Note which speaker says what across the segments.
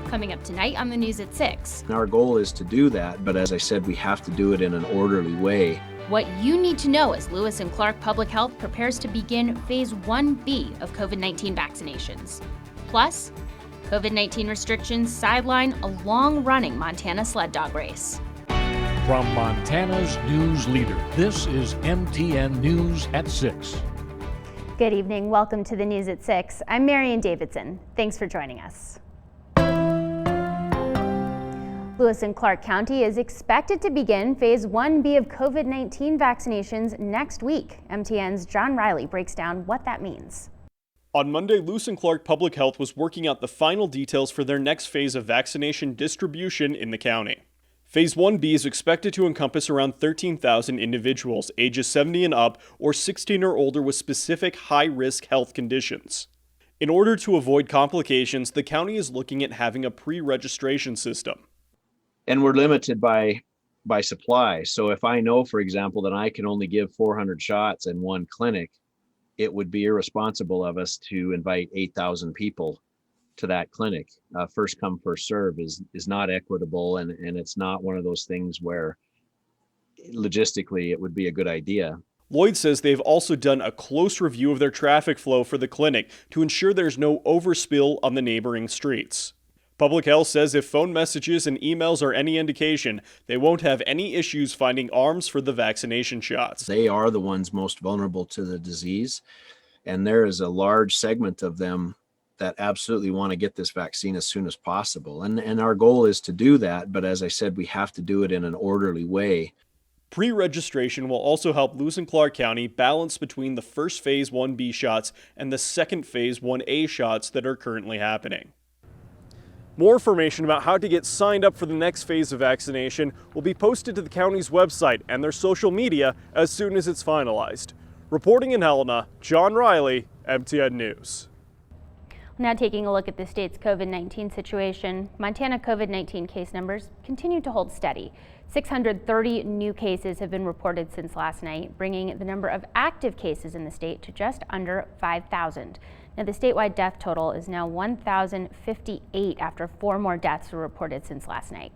Speaker 1: Coming up tonight on the news at 6.
Speaker 2: Our goal is to do that, but as I said, we have to do it in an orderly way.
Speaker 1: What you need to know as Lewis and Clark Public Health prepares to begin Phase 1B of COVID-19 vaccinations. Plus, COVID-19 restrictions sideline a long-running Montana sled dog race.
Speaker 3: From Montana's news leader, this is MTN News at 6.
Speaker 4: Good evening. Welcome to the news at 6. I'm Marian Davidson. Thanks for joining us. Lewis and Clark County is expected to begin Phase 1B of COVID-19 vaccinations next week. MTN's John Riley breaks down what that means.
Speaker 5: On Monday, Lewis and Clark Public Health was working out the final details for their next phase of vaccination distribution in the county. Phase 1B is expected to encompass around 13,000 individuals ages 70 and up or 16 or older with specific high-risk health conditions. In order to avoid complications, the county is looking at having a pre-registration system.
Speaker 2: And we're limited by supply. So if I know, for example, that I can only give 400 shots in one clinic, it would be irresponsible of us to invite 8,000 people to that clinic. First come, first serve is not equitable, and it's not one of those things where logistically it would be a good idea.
Speaker 5: Lloyd says they've also done a close review of their traffic flow for the clinic to ensure there's no overspill on the neighboring streets. Public Health says if phone messages and emails are any indication, they won't have any issues finding arms for the vaccination shots.
Speaker 2: They are the ones most vulnerable to the disease, and there is a large segment of them that absolutely want to get this vaccine as soon as possible. And our goal is to do that, but as I said, we have to do it in an orderly way.
Speaker 5: Pre-registration will also help Lewis and Clark County balance between the first Phase 1B shots and the second Phase 1A shots that are currently happening. More information about how to get signed up for the next phase of vaccination will be posted to the county's website and their social media as soon as it's finalized. Reporting in Helena, John Riley, MTN News.
Speaker 4: Now taking a look at the state's COVID-19 situation, Montana COVID-19 case numbers continue to hold steady. 630 new cases have been reported since last night, bringing the number of active cases in the state to just under 5,000. Now, the statewide death total is now 1,058 after 4 more deaths were reported since last night.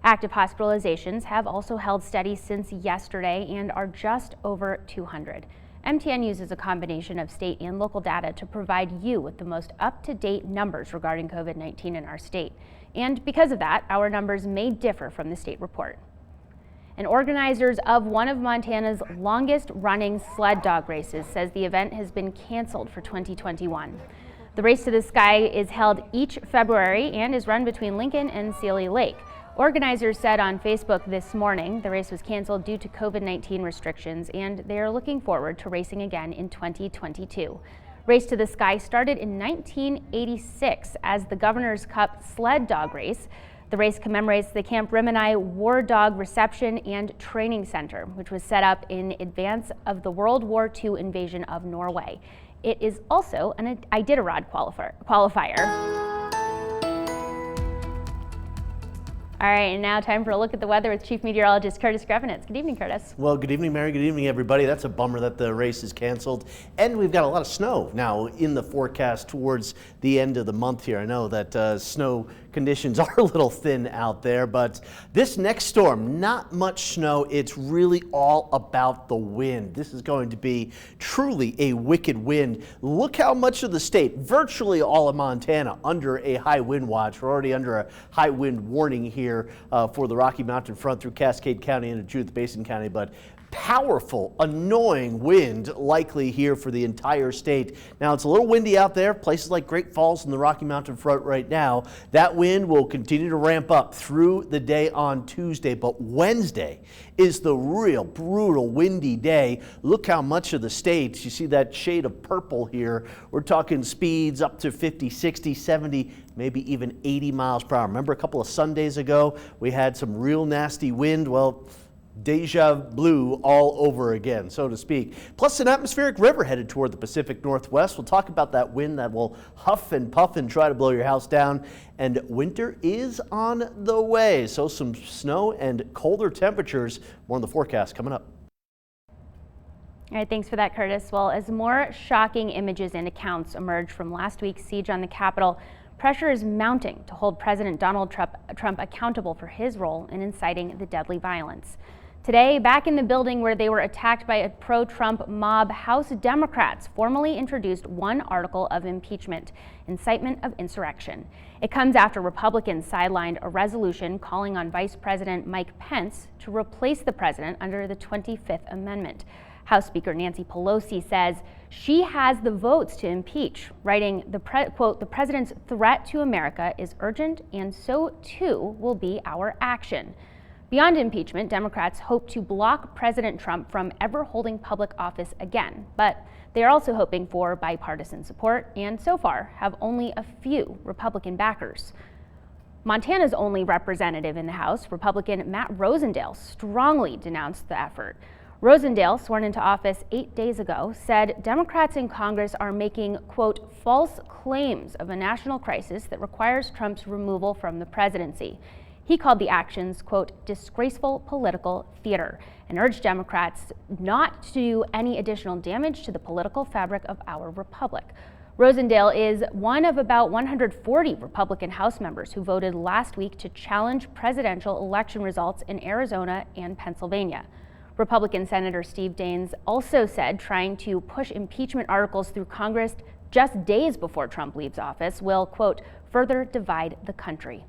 Speaker 4: Active hospitalizations have also held steady since yesterday and are just over 200. MTN uses a combination of state and local data to provide you with the most up-to-date numbers regarding COVID-19 in our state. And because of that, our numbers may differ from the state report. And organizers of one of Montana's longest running sled dog races says the event has been canceled for 2021. The Race to the Sky is held each February and is run between Lincoln and Sealy Lake. Organizers said on Facebook this morning the race was canceled due to COVID-19 restrictions, and they are looking forward to racing again in 2022. Race to the Sky started in 1986 as the Governor's Cup sled dog race. The race commemorates the Camp Rimini War Dog Reception and Training Center, which was set up in advance of the World War II invasion of Norway. It is also an Iditarod qualifier. All right, and now time for a look at the weather with Chief Meteorologist Curtis Grevenitz. Good evening, Curtis.
Speaker 6: Well, good evening, Mary. Good evening, everybody. That's a bummer that the race is canceled. And we've got a lot of snow now in the forecast towards the end of the month here. I know that snow conditions are a little thin out there, but this next storm, not much snow. It's really all about the wind. This is going to be truly a wicked wind. Look how much of the state, virtually all of Montana, under a high wind watch. We're already under a high wind warning here for the Rocky Mountain front through Cascade County into Judith Basin County, but powerful, annoying wind likely here for the entire state. Now, it's a little windy out there, places like Great Falls and the Rocky Mountain front right now. That wind will continue to ramp up through the day on Tuesday, but Wednesday is the real brutal windy day. Look how much of the state, you see that shade of purple here. We're talking speeds up to 50, 60, 70, maybe even 80 miles per hour. Remember a couple of Sundays ago, we had some real nasty wind? Well, deja vu all over again, so to speak. Plus an atmospheric river headed toward the Pacific Northwest. We'll talk about that wind that will huff and puff and try to blow your house down. And winter is on the way, so some snow and colder temperatures. More on the forecast coming up.
Speaker 4: All right, thanks for that, Curtis. Well, as more shocking images and accounts emerge from last week's siege on the Capitol, pressure is mounting to hold President Donald Trump accountable for his role in inciting the deadly violence. Today, back in the building where they were attacked by a pro-Trump mob, House Democrats formally introduced one article of impeachment, incitement of insurrection. It comes after Republicans sidelined a resolution calling on Vice President Mike Pence to replace the president under the 25th Amendment. House Speaker Nancy Pelosi says she has the votes to impeach, writing, quote, "The president's threat to America is urgent, and so too will be our action." Beyond impeachment, Democrats hope to block President Trump from ever holding public office again, but they are also hoping for bipartisan support and so far have only a few Republican backers. Montana's only representative in the House, Republican Matt Rosendale, strongly denounced the effort. Rosendale, sworn into office 8 days ago, said Democrats in Congress are making, quote, "false claims of a national crisis that requires Trump's removal from the presidency." He called the actions, quote, "disgraceful political theater," and urged Democrats not to do any additional damage to the political fabric of our republic. Rosendale is one of about 140 Republican House members who voted last week to challenge presidential election results in Arizona and Pennsylvania. Republican Senator Steve Daines also said trying to push impeachment articles through Congress just days before Trump leaves office will, quote, "further divide the country."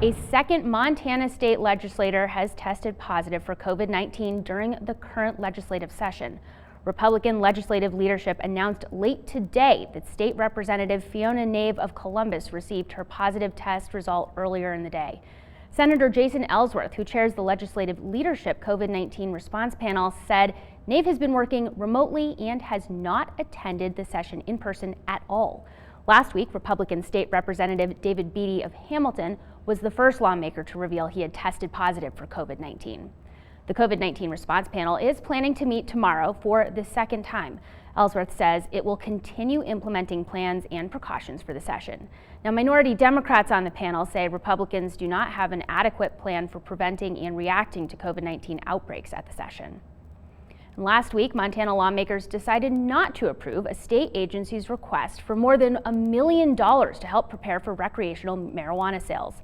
Speaker 4: A second Montana state legislator has tested positive for COVID-19 during the current legislative session. Republican legislative leadership announced late today that State Representative Fiona Nave of Columbus received her positive test result earlier in the day. Senator Jason Ellsworth, who chairs the legislative leadership COVID-19 response panel, said Nave has been working remotely and has not attended the session in person at all. Last week, Republican State Representative David Beatty of Hamilton was the first lawmaker to reveal he had tested positive for COVID-19. The COVID-19 response panel is planning to meet tomorrow for the second time. Ellsworth says it will continue implementing plans and precautions for the session. Now, minority Democrats on the panel say Republicans do not have an adequate plan for preventing and reacting to COVID-19 outbreaks at the session. And last week, Montana lawmakers decided not to approve a state agency's request for more than $1 million to help prepare for recreational marijuana sales.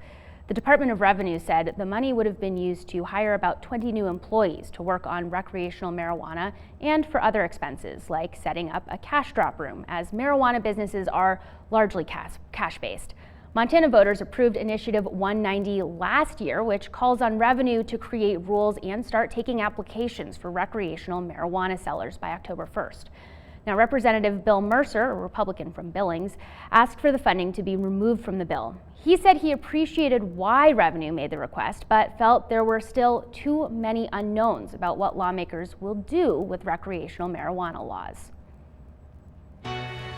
Speaker 4: The Department of Revenue said the money would have been used to hire about 20 new employees to work on recreational marijuana and for other expenses like setting up a cash drop room, as marijuana businesses are largely cash-based. Montana voters approved Initiative 190 last year, which calls on Revenue to create rules and start taking applications for recreational marijuana sellers by October 1st. Now, Representative Bill Mercer, a Republican from Billings, asked for the funding to be removed from the bill. He said he appreciated why Revenue made the request, but felt there were still too many unknowns about what lawmakers will do with recreational marijuana laws.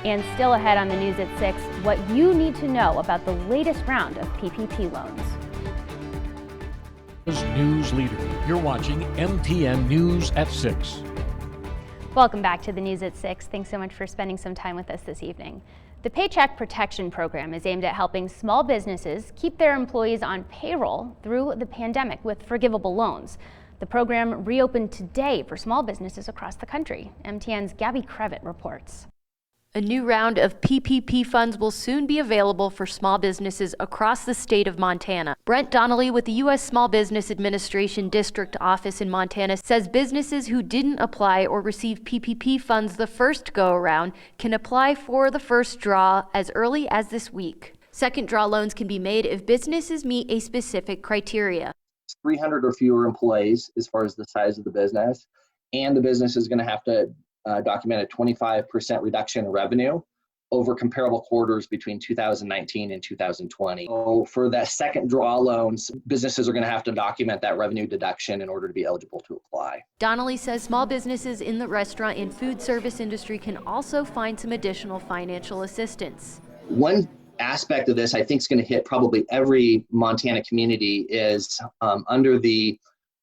Speaker 4: And still ahead on the news at 6, what you need to know about the latest round of PPP loans.
Speaker 3: News Leader. You're watching MTN News at 6.
Speaker 4: Welcome back to the News at 6. Thanks so much for spending some time with us this evening. The Paycheck Protection Program is aimed at helping small businesses keep their employees on payroll through the pandemic with forgivable loans. The program reopened today for small businesses across the country. MTN's Gabby Crevitt reports.
Speaker 7: A new round of PPP funds will soon be available for small businesses across the state of Montana. Brent Donnelly with the U.S. Small Business Administration District Office in Montana says businesses who didn't apply or receive PPP funds the first go-around can apply for the first draw as early as this week. Second draw loans can be made if businesses meet a specific criteria.
Speaker 8: 300 or fewer employees as far as the size of the business, and the business is going to have to document a 25% reduction in revenue over comparable quarters between 2019 and 2020. So for that second draw loans, businesses are going to have to document that revenue deduction in order to be eligible to apply.
Speaker 7: Donnelly says small businesses in the restaurant and food service industry can also find some additional financial assistance.
Speaker 8: One aspect of this I think is going to hit probably every Montana community is under the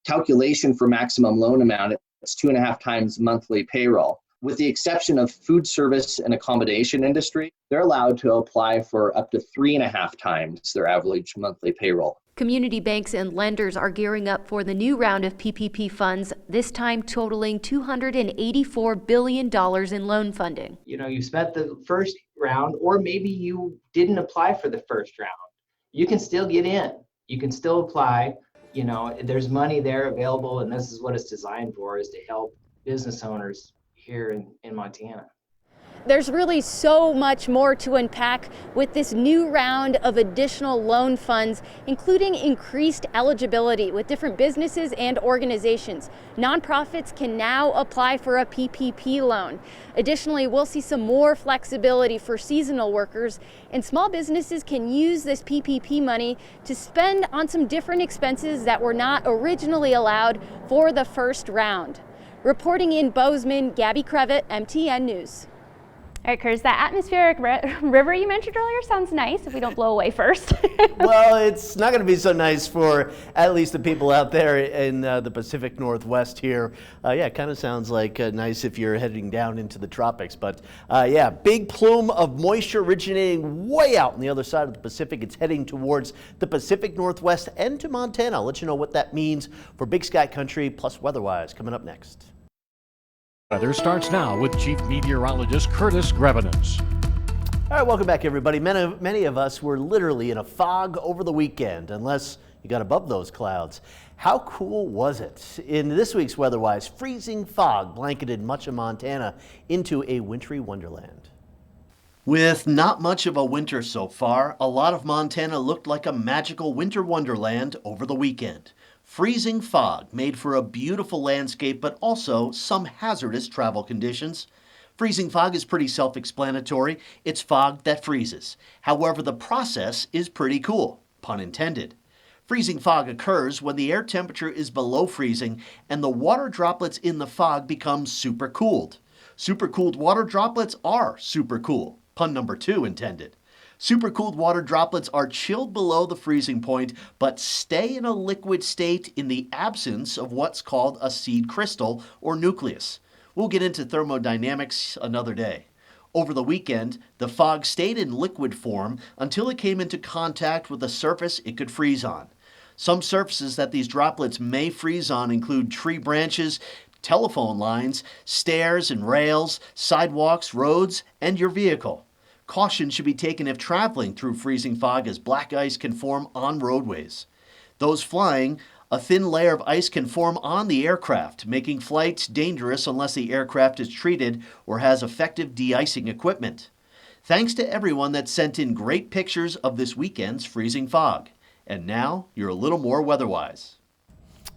Speaker 8: calculation for maximum loan amount, it's 2.5 times monthly payroll. With the exception of food service and accommodation industry, they're allowed to apply for up to 3.5 times their average monthly payroll.
Speaker 7: Community banks and lenders are gearing up for the new round of PPP funds, this time totaling $284 billion in loan funding.
Speaker 9: You spent the first round, or maybe you didn't apply for the first round. You can still get in. You can still apply. You know, there's money there available, and this is what it's designed for, is to help business owners here in Montana.
Speaker 10: There's really so much more to unpack with this new round of additional loan funds, including increased eligibility with different businesses and organizations. Nonprofits can now apply for a PPP loan. Additionally, we'll see some more flexibility for seasonal workers, and small businesses can use this PPP money to spend on some different expenses that were not originally allowed for the first round. Reporting in Bozeman, Gabby Crevitt, MTN News.
Speaker 4: All right, Curtis, that atmospheric river you mentioned earlier sounds nice if we don't blow away first.
Speaker 6: Well, it's not going to be so nice for at least the people out there in the Pacific Northwest here. Yeah, it kind of sounds like nice if you're heading down into the tropics. But yeah, big plume of moisture originating way out on the other side of the Pacific. It's heading towards the Pacific Northwest and to Montana. I'll let you know what that means for Big Sky Country plus weather-wise coming up next.
Speaker 3: Weather starts now with Chief Meteorologist Curtis Grevenitz.
Speaker 6: All right, welcome back, everybody. Many of us were literally in a fog over the weekend, unless you got above those clouds. How cool was it? In this week's Weatherwise, freezing fog blanketed much of Montana into a wintry wonderland. With not much of a winter so far, a lot of Montana looked like a magical winter wonderland over the weekend. Freezing fog made for a beautiful landscape, but also some hazardous travel conditions. Freezing fog is pretty self-explanatory. It's fog that freezes. However, the process is pretty cool, pun intended. Freezing fog occurs when the air temperature is below freezing and the water droplets in the fog become supercooled. Supercooled water droplets are super cool, pun number 2 intended. Supercooled water droplets are chilled below the freezing point, but stay in a liquid state in the absence of what's called a seed crystal or nucleus. We'll get into thermodynamics another day. Over the weekend, the fog stayed in liquid form until it came into contact with a surface it could freeze on. Some surfaces that these droplets may freeze on include tree branches, telephone lines, stairs and rails, sidewalks, roads, and your vehicle. Caution should be taken if traveling through freezing fog, as black ice can form on roadways. Those flying, a thin layer of ice can form on the aircraft, making flights dangerous unless the aircraft is treated or has effective de-icing equipment. Thanks to everyone that sent in great pictures of this weekend's freezing fog. And now you're a little more weather-wise.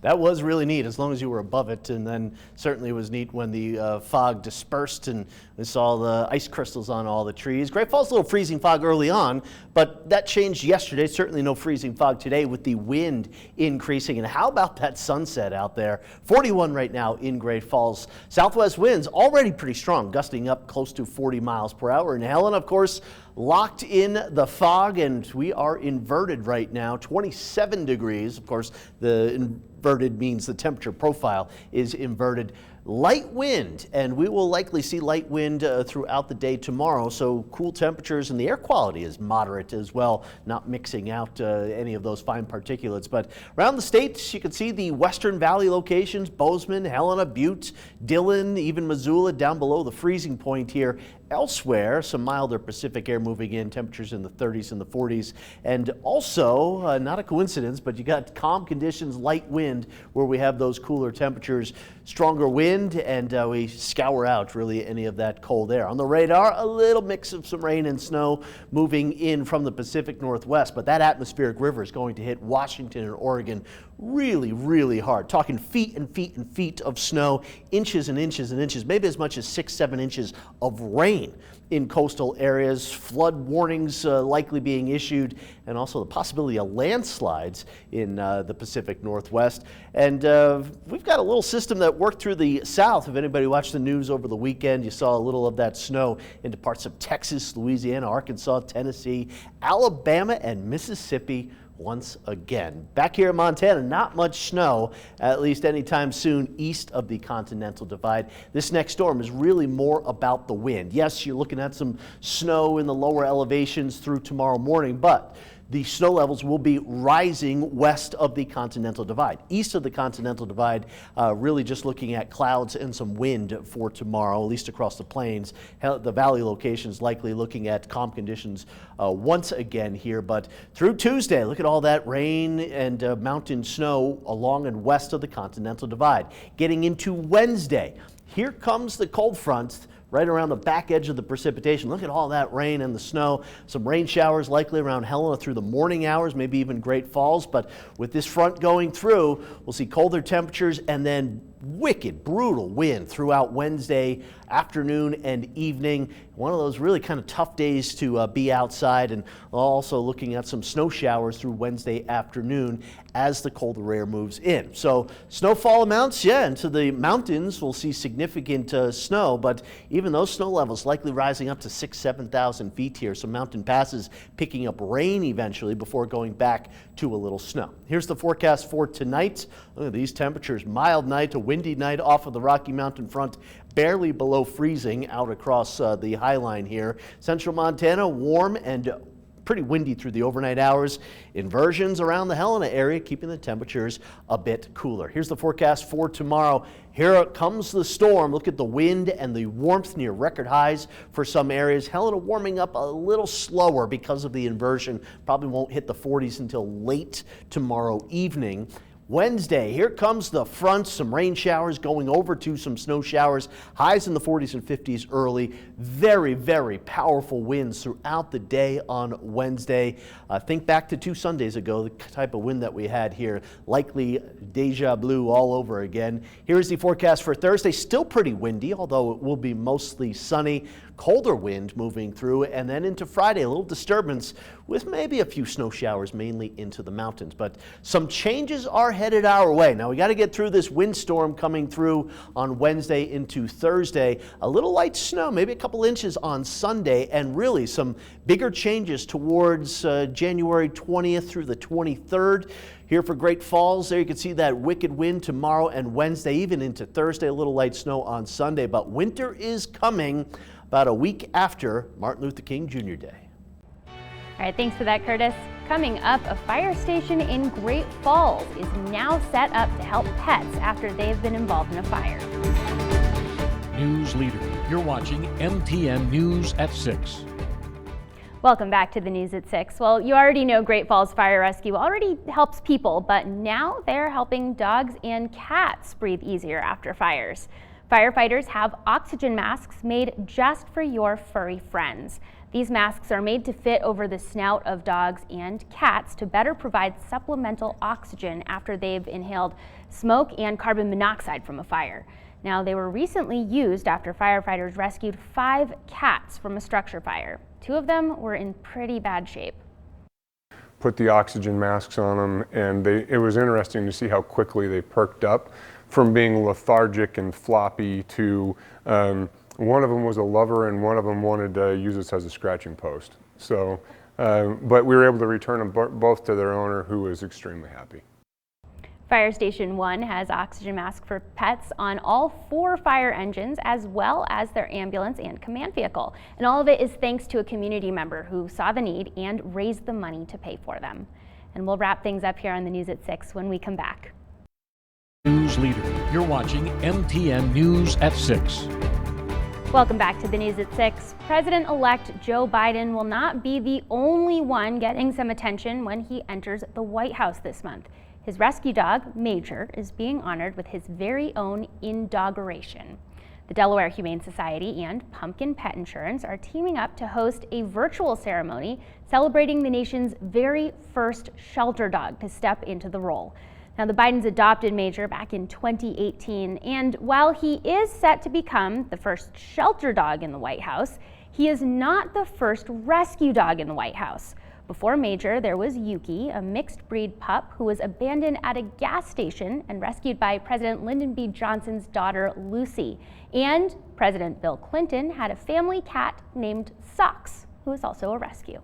Speaker 6: That was really neat, as long as you were above it, and then certainly it was neat when the fog dispersed and we saw the ice crystals on all the trees. Great Falls, a little freezing fog early on, but that changed yesterday. Certainly no freezing fog today with the wind increasing. And how about that sunset out there? 41 right now in Great Falls. Southwest winds already pretty strong, gusting up close to 40 miles per hour. And Helen, of course, locked in the fog, and we are inverted right now, 27 degrees. Of course, the inverted means the temperature profile is inverted. Light wind, and we will likely see light wind throughout the day tomorrow, so cool temperatures, and the air quality is moderate as well, not mixing out any of those fine particulates. But around the state, you can see the Western Valley locations, Bozeman, Helena, Butte, Dillon, even Missoula down below the freezing point here. Elsewhere, some milder Pacific air moving in, temperatures in the 30s and the 40s. And also, not a coincidence, but you got calm conditions, light wind, where we have those cooler temperatures, stronger wind, and we scour out really any of that cold air. On the radar, a little mix of some rain and snow moving in from the Pacific Northwest, but that atmospheric river is going to hit Washington and Oregon really, really hard. Talking feet and feet and feet of snow, inches and inches and inches, maybe as much as 6-7 inches of rain in coastal areas, flood warnings likely being issued, and also the possibility of landslides in the Pacific Northwest. And we've got a little system that worked through the south. If anybody watched the news over the weekend, you saw a little of that snow into parts of Texas, Louisiana, Arkansas, Tennessee, Alabama, and Mississippi once again. Back here in Montana, not much snow, at least anytime soon, east of the Continental Divide. This next storm is really more about the wind. Yes, you're looking at some snow in the lower elevations through tomorrow morning, but the snow levels will be rising west of the Continental Divide. East of the Continental Divide, really just looking at clouds and some wind for tomorrow, at least across the plains. The valley locations likely looking at calm conditions once again here, but through Tuesday, look at all that rain and mountain snow along and west of the Continental Divide. Getting into Wednesday, here comes the cold front right around the back edge of the precipitation. Look at all that rain and the snow. Some rain showers likely around Helena through the morning hours, maybe even Great Falls. But with this front going through, we'll see colder temperatures and then wicked, brutal wind throughout Wednesday afternoon and evening. One of those really kind of tough days to be outside, and also looking at some snow showers through Wednesday afternoon as the colder air moves in. So snowfall amounts, into the mountains we'll see significant snow, but even those snow levels likely rising up to 7,000 feet here. So mountain passes picking up rain eventually before going back to a little snow. Here's the forecast for tonight. Look at these temperatures. Mild night to windy night off of the Rocky Mountain front, barely below freezing out across the high line here. Central Montana, warm and pretty windy through the overnight hours. Inversions around the Helena area, keeping the temperatures a bit cooler. Here's the forecast for tomorrow. Here comes the storm. Look at the wind and the warmth near record highs for some areas. Helena warming up a little slower because of the inversion. Probably won't hit the 40s until late tomorrow evening. Wednesday, here comes the front, some rain showers going over to some snow showers, highs in the 40s and 50s early. Very, very powerful winds throughout the day on Wednesday. Think back to 2 Sundays ago, the type of wind that we had here, likely deja vu all over again. Here's the forecast for Thursday, still pretty windy, although it will be mostly sunny. Colder wind moving through, and then into Friday, a little disturbance with maybe a few snow showers, mainly into the mountains. But some changes are headed our way. Now we got to get through this windstorm coming through on Wednesday into Thursday. A little light snow, maybe a couple inches on Sunday, and really some bigger changes towards January 20th through the 23rd. Here for Great Falls, there you can see that wicked wind tomorrow and Wednesday, even into Thursday, a little light snow on Sunday. But winter is coming about a week after Martin Luther King Jr. Day.
Speaker 4: All right, thanks for that, Curtis. Coming up, a fire station in Great Falls is now set up to help pets after they've been involved in a fire.
Speaker 3: News Leader. You're watching MTN News at 6.
Speaker 4: Welcome back to the News at 6. Well, you already know Great Falls Fire Rescue already helps people, but now they're helping dogs and cats breathe easier after fires. Firefighters have oxygen masks made just for your furry friends. These masks are made to fit over the snout of dogs and cats to better provide supplemental oxygen after they've inhaled smoke and carbon monoxide from a fire. Now, they were recently used after firefighters rescued 5 cats from a structure fire. 2 of them were in pretty bad shape.
Speaker 11: Put the oxygen masks on them, and it was interesting to see how quickly they perked up from being lethargic and floppy to one of them was a lover and one of them wanted to use this as a scratching post. So, but we were able to return them both to their owner, who was extremely happy.
Speaker 4: Fire Station 1 has oxygen masks for pets on all 4 fire engines, as well as their ambulance and command vehicle. And all of it is thanks to a community member who saw the need and raised the money to pay for them. And we'll wrap things up here on the News at 6 when we come back.
Speaker 3: News Leader. You're watching MTN News at 6.
Speaker 4: Welcome back to the News at 6. President-elect Joe Biden will not be the only one getting some attention when he enters the White House this month. His rescue dog, Major, is being honored with his very own indauguration. The Delaware Humane Society and Pumpkin Pet Insurance are teaming up to host a virtual ceremony celebrating the nation's very first shelter dog to step into the role. Now, the Bidens adopted Major back in 2018, and while he is set to become the first shelter dog in the White House, he is not the first rescue dog in the White House. Before Major, there was Yuki, a mixed breed pup who was abandoned at a gas station and rescued by President Lyndon B. Johnson's daughter, Lucy. And President Bill Clinton had a family cat named Socks, who was also a rescue.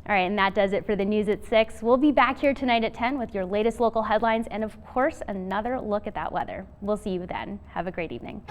Speaker 4: All right, and that does it for the News at 6. We'll be back here tonight at 10 with your latest local headlines and, of course, another look at that weather. We'll see you then. Have a great evening.